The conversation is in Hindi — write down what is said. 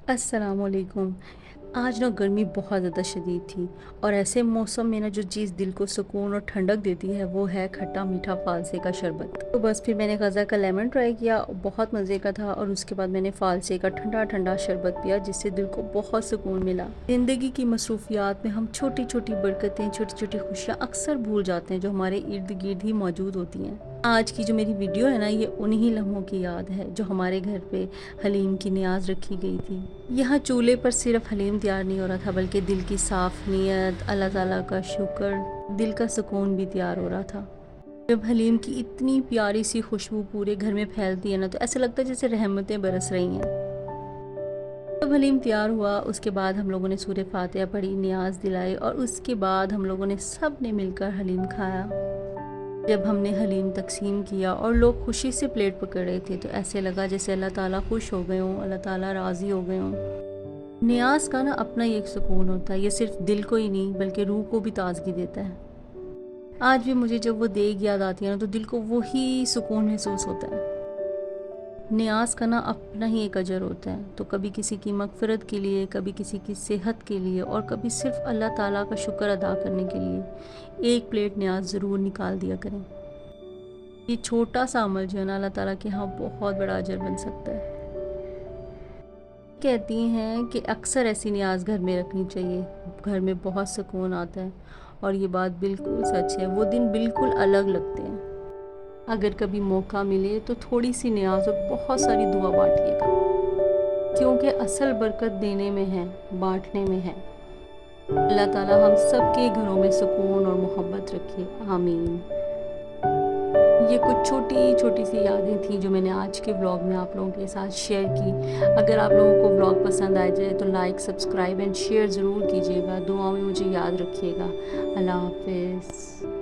अस्सलामुअलैकुम। आज ना गर्मी बहुत ज़्यादा शदीद थी और ऐसे मौसम में ना जो चीज़ दिल को सुकून और ठंडक देती है वो है खट्टा मीठा फालसे का शरबत। तो बस फिर मैंने गज़ा का लेमन ट्राई किया, बहुत मज़े का था और उसके बाद मैंने फालसे का ठंडा ठंडा शरबत पिया जिससे दिल को बहुत सुकून मिला। ज़िंदगी की मसरूफियात में हम छोटी छोटी बरकतें, छोटी छोटी खुशियाँ अक्सर भूल जाते हैं जो हमारे इर्द गिर्द ही मौजूद होती हैं। आज की जो मेरी वीडियो है ना, ये उन्हीं लम्हों की याद है जो हमारे घर पे हलीम की नियाज़ रखी गई थी। यहाँ चूल्हे पर सिर्फ हलीम तैयार नहीं हो रहा था बल्कि दिल की साफ़ नीयत, अल्लाह ताला का शुक्र, दिल का सुकून भी तैयार हो रहा था। जब हलीम की इतनी प्यारी सी खुशबू पूरे घर में फैलती है ना, तो ऐसा लगता है जैसे रहमतें बरस रही हैं। जब हलीम तैयार हुआ उसके बाद हम लोगों ने सूरह फातिहा पढ़ी, नियाज़ दिलाई और उसके बाद हम लोगों ने सब ने मिलकर हलीम खाया। जब हमने हलीम तकसीम किया और लोग खुशी से प्लेट पकड़ रहे थे तो ऐसे लगा जैसे अल्लाह ताला खुश हो गए हों, अल्लाह ताला राज़ी हो गए हों। नियाज़ का ना अपना ही एक सुकून होता है, ये सिर्फ दिल को ही नहीं बल्कि रूह को भी ताज़गी देता है। आज भी मुझे जब वो देग याद आती है ना, तो दिल को वही सुकून महसूस होता है। नियाज़ का ना अपना ही एक अजर होता है, तो कभी किसी की मग़फ़िरत के लिए, कभी किसी की सेहत के लिए और कभी सिर्फ अल्लाह ताला का शुक्र अदा करने के लिए एक प्लेट नियाज़ ज़रूर निकाल दिया करें। ये छोटा सा अमल जो है ना, अल्लाह ताला के यहाँ बहुत बड़ा अजर बन सकता है। कहती हैं कि अक्सर ऐसी नियाज़ घर में रखनी चाहिए, घर में बहुत सुकून आता है और ये बात बिल्कुल सच है, वो दिन बिल्कुल अलग लगते हैं। अगर कभी मौका मिले तो थोड़ी सी नियाज़ और बहुत सारी दुआ बांटिएगा, क्योंकि असल बरकत देने में है, बांटने में है। अल्लाह ताला हम सब के घरों में सुकून और मोहब्बत रखे, आमीन। ये कुछ छोटी छोटी सी यादें थी जो मैंने आज के व्लॉग में आप लोगों के साथ शेयर की। अगर आप लोगों को व्लॉग पसंद आ जाए तो लाइक, सब्सक्राइब एंड शेयर ज़रूर कीजिएगा। दुआ में मुझे याद रखिएगा। अल्लाह हाफ़िज़।